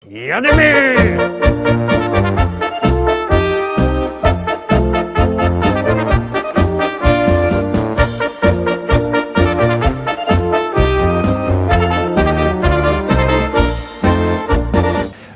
Jademy!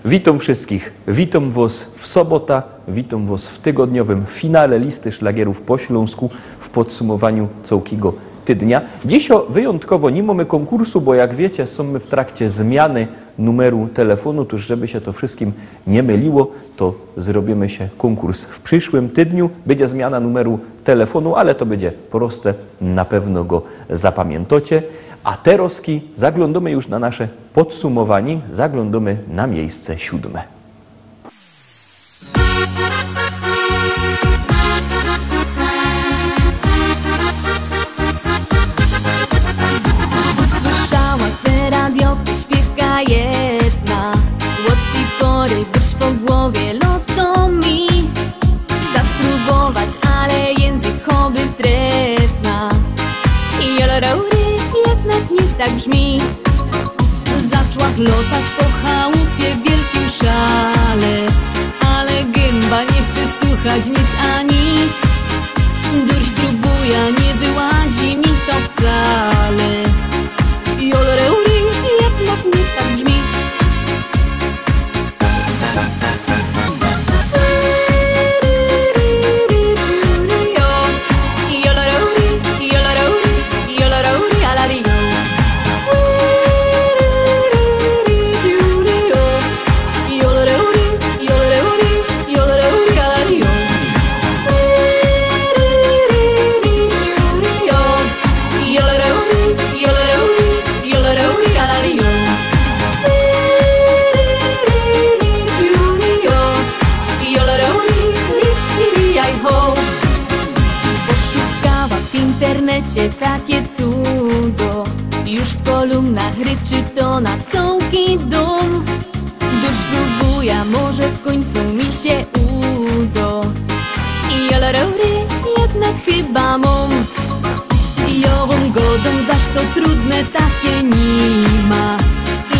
Witam wszystkich, witam Was w sobota, witam Was w tygodniowym finale listy szlagierów po śląsku w podsumowaniu całkiego tydnia. Dziś wyjątkowo nie mamy konkursu, bo jak wiecie, są w trakcie zmiany numeru telefonu, tuż żeby się to wszystkim nie myliło, to zrobimy się konkurs w przyszłym tydniu. Będzie zmiana numeru telefonu, ale to będzie proste, na pewno go zapamiętacie. A teraz zaglądamy już na nasze podsumowanie, zaglądamy na miejsce 7. Usłyszała te radio, śpiewka jedna. Od tej pory drż po głowie loto mi. Chcę spróbować, ale język choby zdretna. I joloraury jednak nie tak brzmi. Zaczła lotać po chałupie w wielkim szale, ale gęba nie chce słuchać nic a nic. Durś próbuje, nie wyłazi mi to wcale. Joloraury jednak nie tak brzmi. Takie cudo, już w kolumnach ryczy to na całki dom. Dusz próbuje, może w końcu mi się uda. I joloraury jednak chyba mam. Jową godą, zaś to trudne takie nie ma.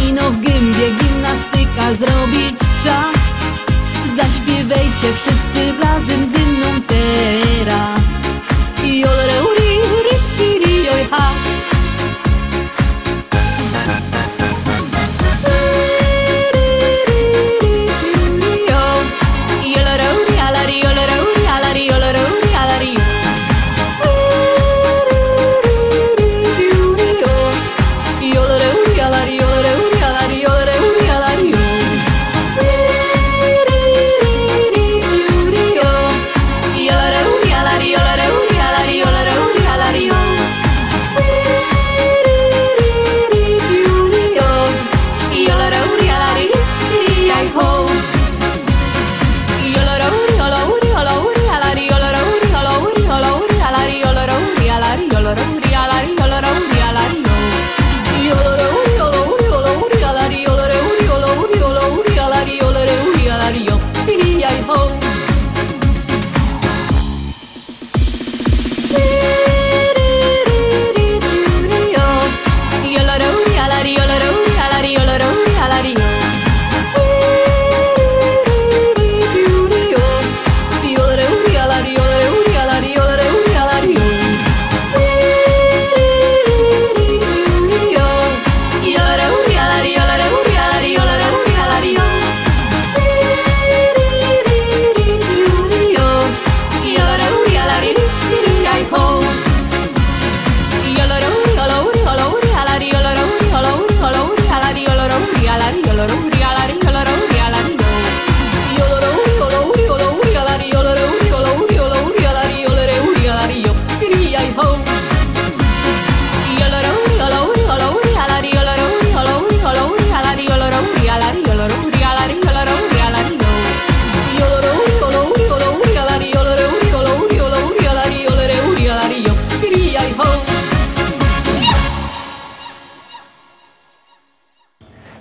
Ino w gębie gimnastyka zrobić trzeba. Zaśpiewajcie wszyscy razem ze mną teraz. Joloraury, oj ha. Joloraury, alari, joloraury, alari, joloraury, alari. Joloraury, alari, joloraury, alari, joloraury, alari. Joloraury, alari, joloraury, alari, joloraury, alari.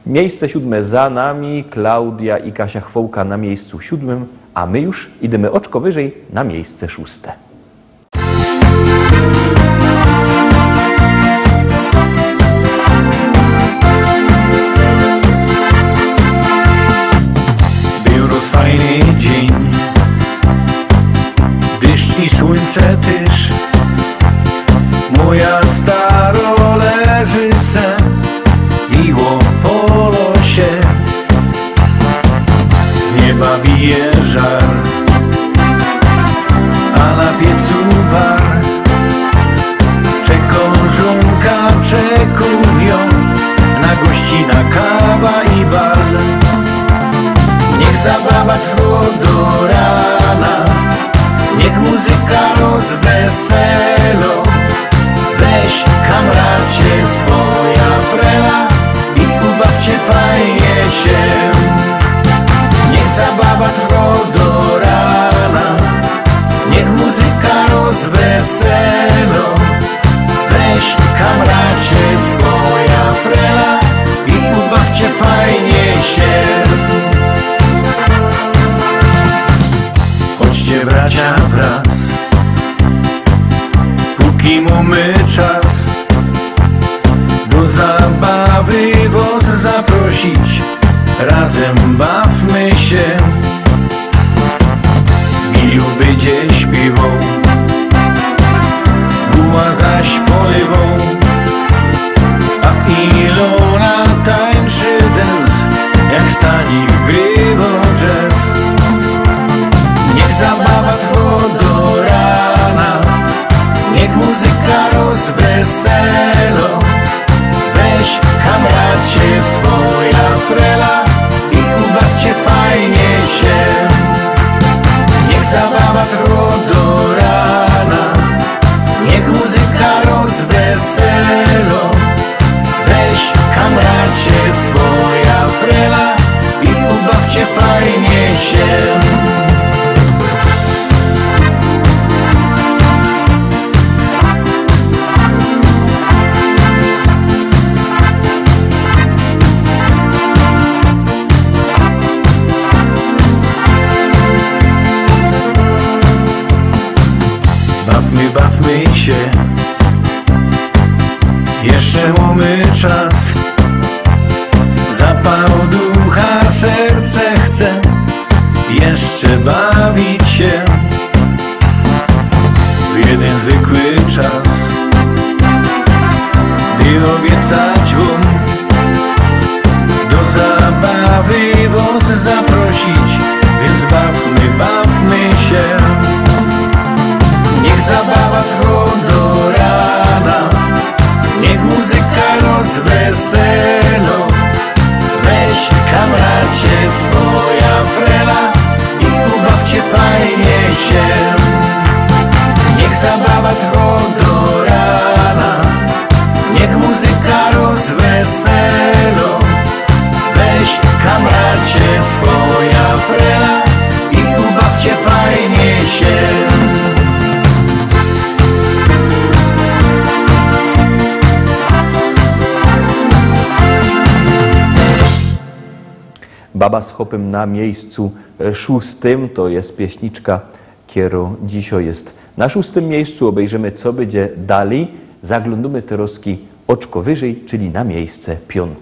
Miejsce 7 za nami, Klaudia i Kasia Chwołka na miejscu 7, a my już idziemy oczko wyżej na miejsce 6. deszcz i słońce tyż. Moja staro leży sen i po losie. Z nieba bije żar, a na piecu war. Przekożunka czekują na gościna, kawa i bal. Niech zabawa trwa do rana, niech muzyka rozweselo. Weź kamracie swoja frela i ubawcie fajnie się. Niech zabawa trwa do rana, niech muzyka rozweselo. Weź kamracie swoja frela i ubawcie fajnie się. Chodźcie bracia wraz, póki mamy czas, do zabawy was zaprosić, razem bawmy się. Milu będzie śpiewał, buła zaś polewą, a Ilona tańczy dance, jak stanik grywał jazz. Niech zabawa trwa do rana, niech muzyka rozweselo. Weź kamracie swoja frela i ubawcie fajnie się. Niech zabawa trwa do rana, niech muzyka rozweselo. Weź kamracie swoja frela i ubawcie fajnie się. Bawmy się, jeszcze mamy czas. Zapał ducha, serce chce jeszcze bawić się. W jeden zwykły czas, by obiecać wam, do zabawy was zaprosić. Więc bawmy się. Niech zabawa trwa do rana, niech muzyka rozweselo. Weź kamracie swoja frela i ubawcie fajnie się. Niech zabawa trwa do rana, niech muzyka rozweselo. Weź kamracie swoja frela i ubawcie fajnie się. Baba z chopem na miejscu 6. To jest pieśniczka, kiero dzisiaj jest na 6. miejscu. Obejrzymy, co będzie dalej. Zaglądamy teraz oczko wyżej, czyli na miejsce 5.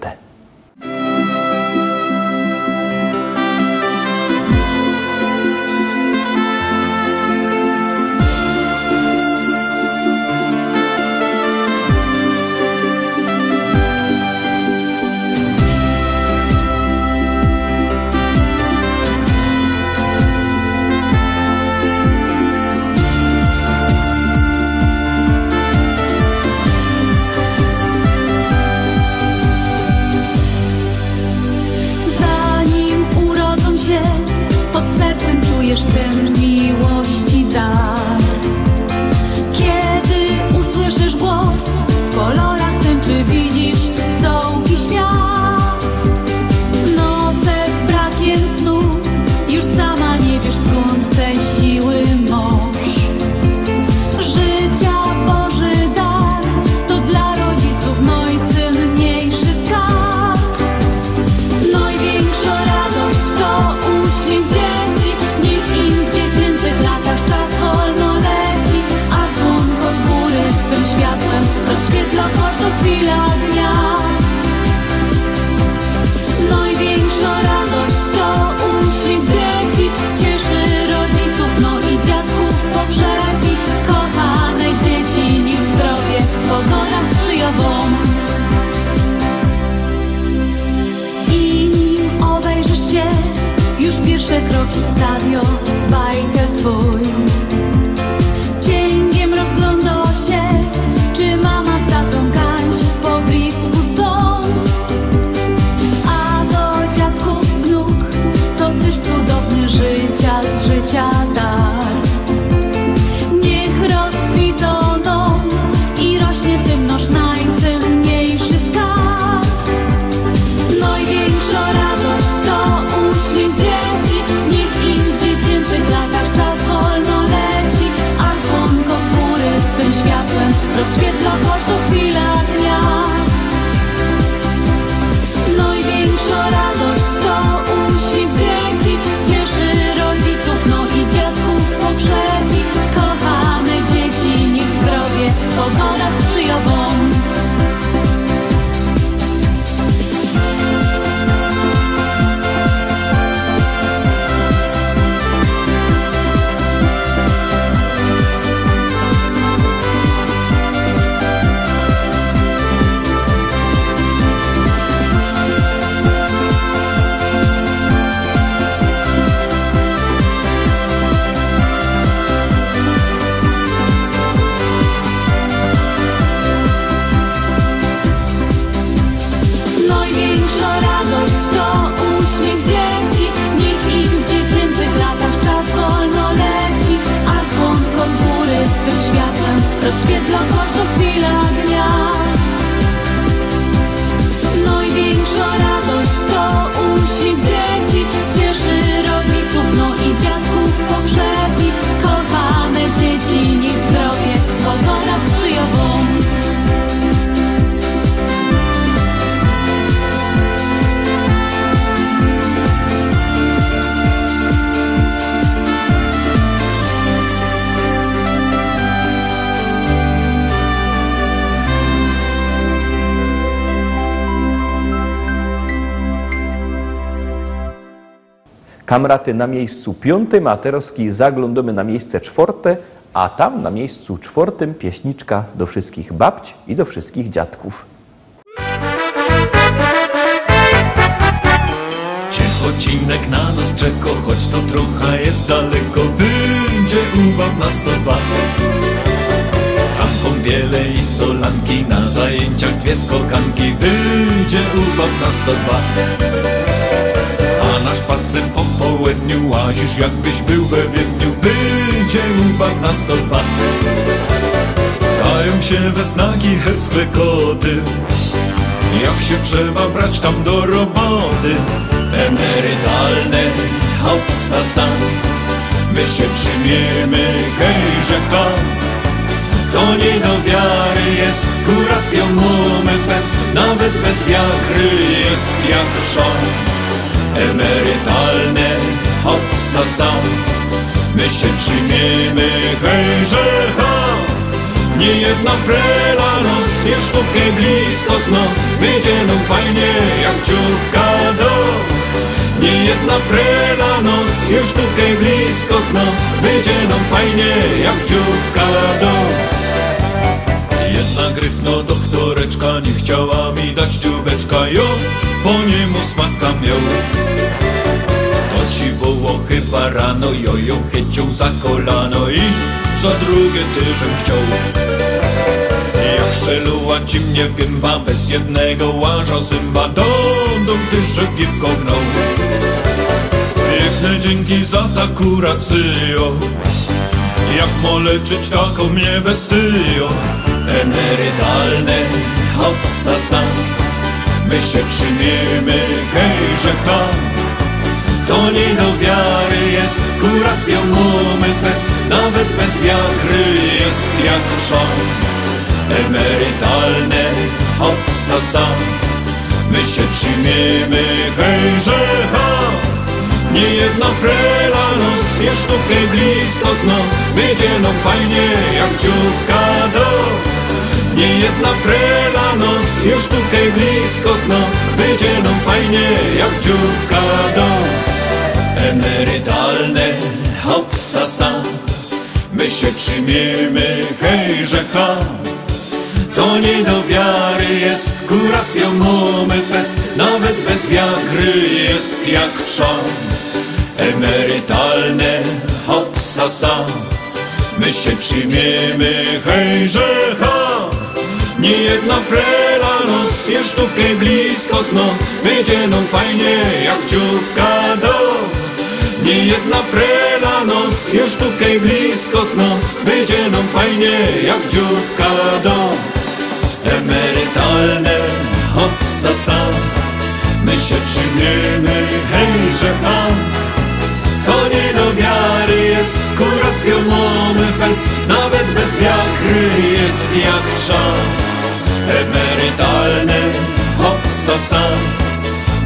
Kamraty na miejscu 5, a teroski zaglądamy na miejsce 4, a tam na miejscu 4 pieśniczka do wszystkich babć i do wszystkich dziadków. Ciechocinek na nas czeka, choć to trochę jest daleko. Będzie ubaw nas to dwa. Tam kąpiele i solanki, na zajęciach 2 skokanki. Będzie ubaw nas to dwa. A na szpadce po południu łazisz, jakbyś był we Wiedniu. Będzie ubaw nas to dwa. Dają się we znaki heckie koty, jak się trzeba brać tam do roboty. Emerytalne hopsasa, my się przyjmiemy, hejże ha. To nie do wiary jest, kuracją mamy fest, nawet bez wiagry jest jak szon. Emerytalne hopsasa, my się przyjmiemy, hejże ha. Niejedna frela nos je sztukę blisko zno, będzie nam fajnie jak dziurka do. Niejedna frela nos je sztukę blisko zno, będzie nam fajnie jak dziurka do. Jedna gryfno doktoreczka nie chciała mi dać dziubeczka, jo, po niemu smatka miał. To ci było chyba rano, jojo chycił za kolano i za drugie tyżem chciał. Jak szczeluła ci mnie w gęba, bez jednego łaża zęba, do tyże piwko gnął. Piękne dzięki za ta kuracjo, jak mo leczyć taką mnie bestyjo. Emerytalne hopsasa, my się przyjmiemy, hejże ha. To nie do wiary jest, kuracją mamy fest, nawet bez wiagry jest jak szon. Emerytalne hopsasa, my się przyjmiemy, hejże ha. Niejedna frela nos je sztukę blisko zno, będzie nam fajnie jak dziurka do. Niejedna frela nos je sztukę blisko zno, będzie nam fajnie jak dziurka do. Emerytalne hopsasa, my się przyjmiemy, hejże ha. To nie do wiary jest, kuracją mamy fest, nawet bez wiagry jest jak trzon. Emerytalne hopsasa, my się przyjmiemy, hejże ha. Niejedna frela nos je sztukę blisko zno, będzie nam fajnie jak dziurka do. Niejedna frela nos je sztukę blisko zno, będzie nam fajnie jak dziurka do. Emerytalne hopsasa, my się przyjmiemy, hejże ha. To nie do wiary jest, kuracją mamy fest, nawet bez wiagry jest jak trzon. Emerytalne hopsasa,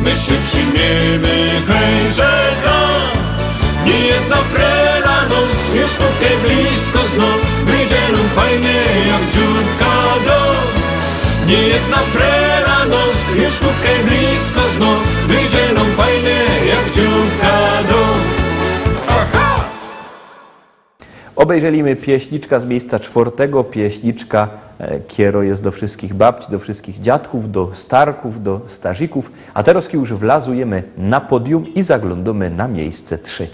my się przyjmiemy, hejże ha. Niejedna frela nos je sztukę blisko zno, będzie nam fajnie jak dziurka do. Niejedna frela nos je sztukę blisko zno, będzie nam fajnie jak dziurka do. Aha! Obejrzeliśmy pieśniczka z miejsca 4, pieśniczka kiero jest do wszystkich babci, do wszystkich dziadków, do starków, do starzików, a teraz już wlazujemy na podium i zaglądamy na miejsce 3.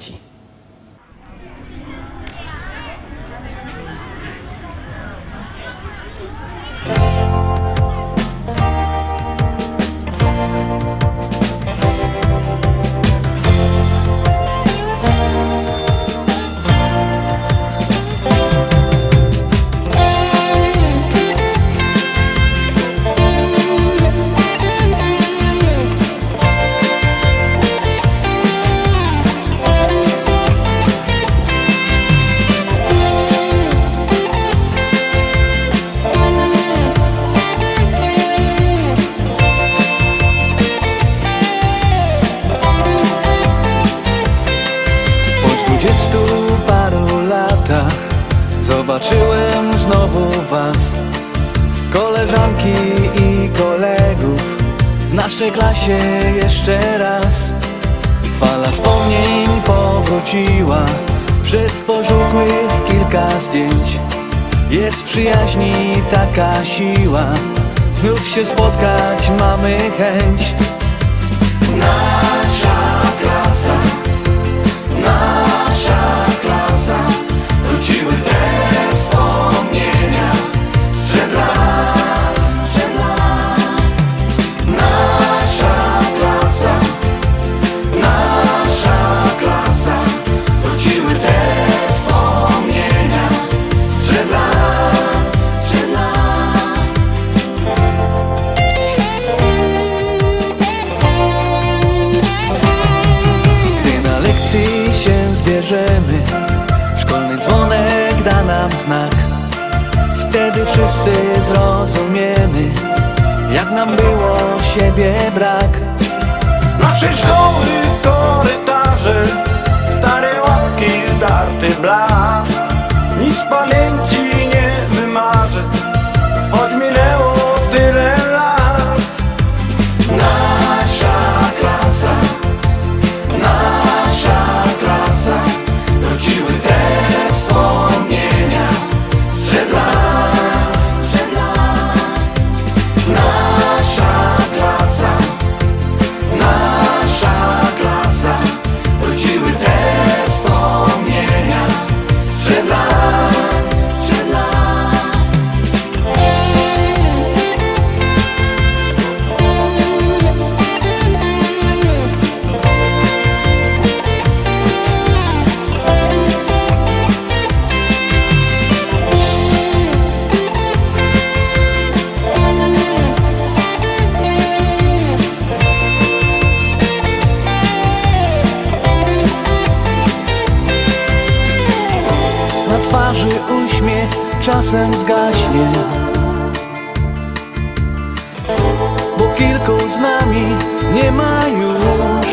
Zobaczyłem znowu was, koleżanki i kolegów, w naszej klasie jeszcze raz. Fala wspomnień wróciła. Przez pożółkłych kilka zdjęć jest przyjaźni taka siła. Znów się spotkać mamy chęć. Nasza klasa, wróciły te wspomnienia sprzed lat. Nasza klasa, wróciły te wspomnienia sprzed lat. Gdy na lekcji się zbierzemy, szkolny dzwonek da nam znak. Wtedy wszyscy zrozumiemy, jak nam było siebie brak. Nasze szkoły, korytarze, stare ławki, zdarty blach. Nic z pamięci nie wymarzę, choć minęło tyle lat. Nasza klasa, wróciły te wspomnienia sprzed lat. Nasza klasa, wróciły te wspomnienia sprzed lat. Na twarzy uśmiech czasem zgaśnie, bo kilku z nami nie ma już.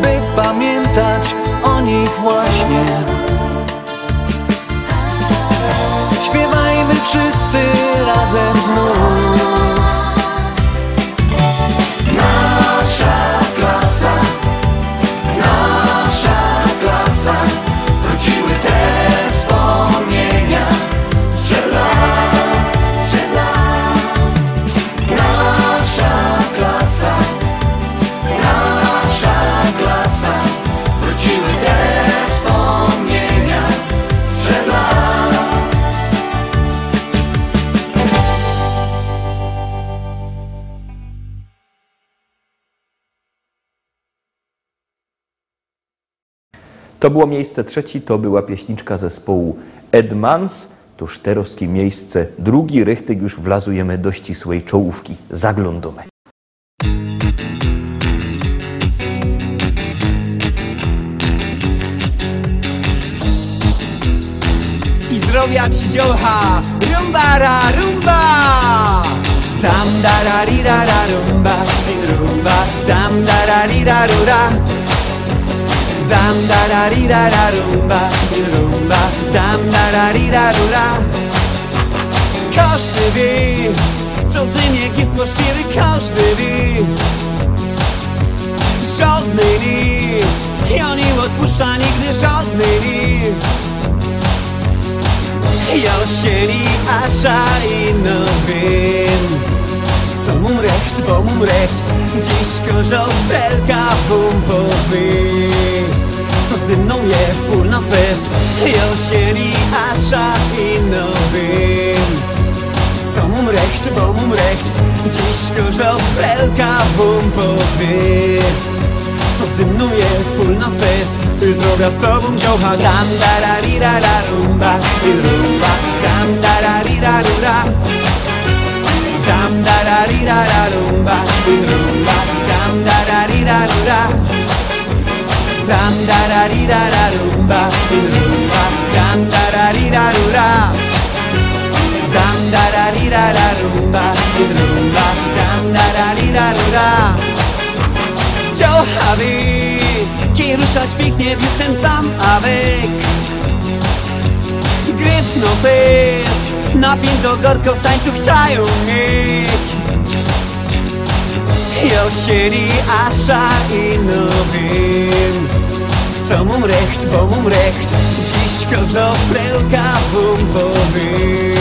By pamiętać o nich właśnie, śpiewajmy wszyscy razem znów. Nasza klasa, wróciły te wspomnienia sprzed lat. Nasza klasa, wróciły te wspomnienia sprzed lat. To było miejsce trzecie, to była pieśniczka zespołu Edmans. To szterowskie miejsce drugi, rychtyk już wlazujemy do ścisłej czołówki. Zaglądamy. I zdrowia ci dziołcha, rumba ra rumba. Tam da ra ri ra ra rumba, rumba, tam da ra ri ra rura. Tam da ra ri ra ra rumba, rumba, tam da ra ri ra rura. Każdy wie, co syniek jest możliwy, każdy wie. Żadny nie, ja nie odpuszcza nigdy żadny nie. Ja siedzi asza i no wiem, co mum recht, bo mum recht. Dziś korzał felka bumpowy, co ze mną je full na fest. Ja siedzi asza i no wiem, co mum recht, bo mum recht. Dziś korzał felka bumpowy, co ze mną je full na fest. Już droga z tobą dziołcha. Tam da ra ri ra ra rumba, i rumba, tam da ra ri ra rura. Tam da ra ri ra ra rumba, i rumba, tam da ra ri ra rura. Tam da ra ri ra ra rumba, i rumba, tam da ra ri ra rura. Tam da ra ri ra ra rumba, i rumba, tam da ra ri ra rura. Dziołcha ki ruszać pięknie, już ten sam avec. Gryfno fest, napięto gorko w tańcu chcą mieć. Josieri Asza i Nowin. Co mum recht, bo mum recht, dziś każda frelka wam powie.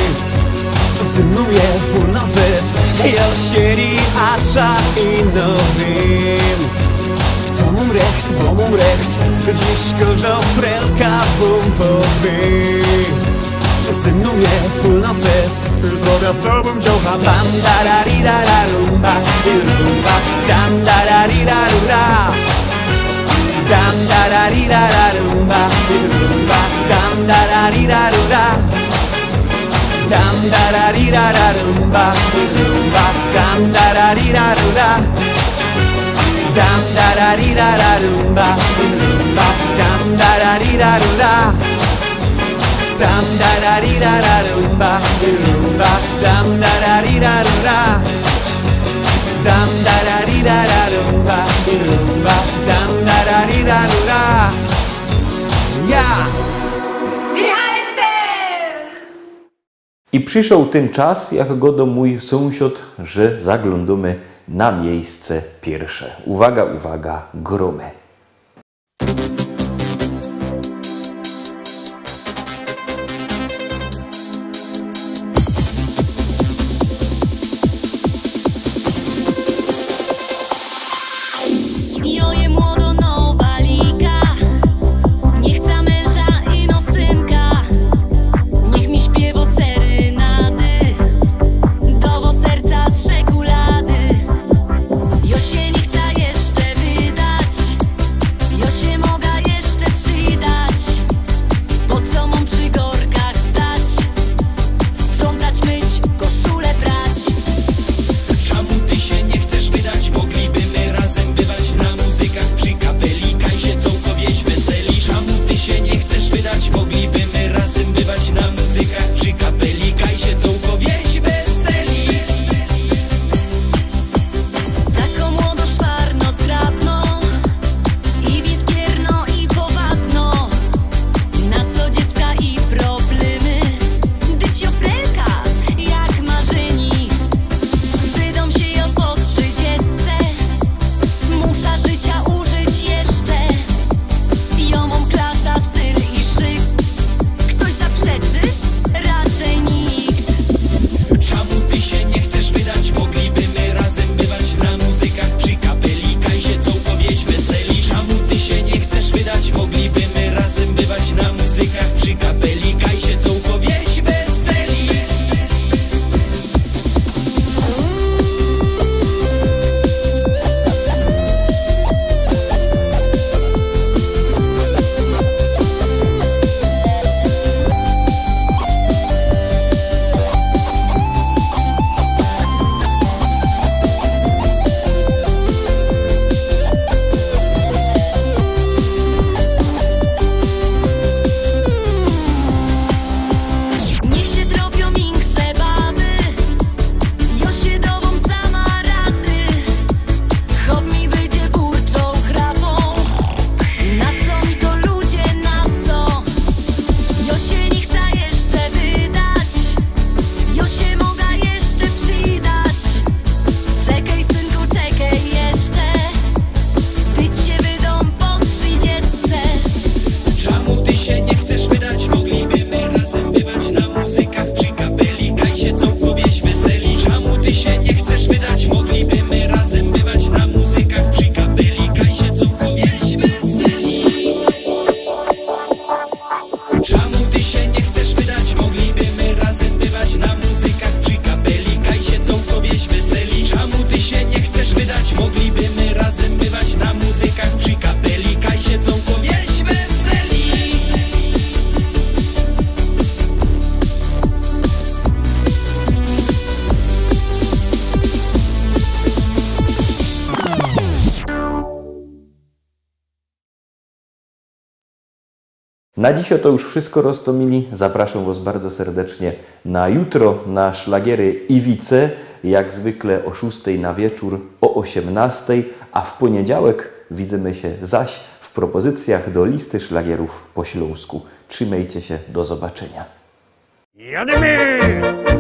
Co ze mną je full fest, Josieri Asza i Nowin. Co mum recht, bo mum recht, dziś każda frelka wam powie. Co ze mną je full fest, zdrowia z tobą działka. Bam dararira rumba, rumba, dam dararira rumba. Dam dararira rumba, rumba, dam dararira rumba. Dam dararira rumba, rumba, dam dararira rumba. Dam dararira rumba, rumba, dam dararira rumba. Dam dararira rumba, rumba, dam dararira rumba. Dam dararira rumba, rumba, dam dararira rumba. Ja! I przyszedł ten czas, jak go do mój sąsiad, że zaglądamy na miejsce pierwsze. Uwaga, uwaga, gromy. Joje młodo nowa lika, nie chce męża i no synka. Niech mi śpiewo serynady, dowo serca z czekolady. Jo się nie chce jeszcze wydać, jo się mogę jeszcze przydać. Po co mam przy gorkach stać, sprzątać, myć, koszulę brać. Czemu ty się nie chcesz wydać? Mogliby my razem bywać na muzykach przy kapeli, kajzie całkowieś weseli. Czemu ty się nie chcesz wydać? Mogliby my razem bywać na muzykach przy kapeli, kajzie całkowieś weseli. Taką młodo szwarno zgrabną i wiskierno i powabno. Na co dziecka i problemy, dyć ofrelka jak marzeni. Wydom się jo po 30, musza życia użyć jeszcze. Jo mam klasa, styl i szyk. Ktoś zaprzeczy? Raczej nikt. Czemu ty się nie chcesz wydać? Mogliby my razem bywać na muzykach przy kapeli, kajzie całkowieś weseli. Czemu ty się nie chcesz wydać? Mogliby my razem bywać na muzykach przy kapeli, kajzie całkowieś weseli. Niech się tropią większe baby, jo się dową sama rady. Chop mi będzie kurczą chrapą, na co mi to ludzie, na co? Jo się nie chce jeszcze wydać, jo się mogę jeszcze przydać. Czekaj synku, czekaj jeszcze, tyć się wydą po 30. Czemu ty się nie chcesz wydać? Mogliby my razem bywać na muzykach przy kapeli, kajzie całkowieś weseli. Czemu ty się nie chcesz wydać? Mogliby my razem bywać na muzykach przy kapeli, kajzie całkowieś weseli. Czemu ty się nie chcesz wydać? Mogliby my razem bywać na muzykach przy kapeli, kajzie całkowieś weseli. Czemu ty się nie chcesz wydać? Mogliby my razem bywać na muzykach przy kapeli, kajzie całkowieś weseli. Na dziś to już wszystko, Rostomili. Zapraszam Was bardzo serdecznie na jutro na szlagiery Iwice, jak zwykle o 6 na wieczór, o 18, a w poniedziałek widzimy się zaś w propozycjach do listy szlagierów po śląsku. Trzymajcie się, do zobaczenia. Jadymy!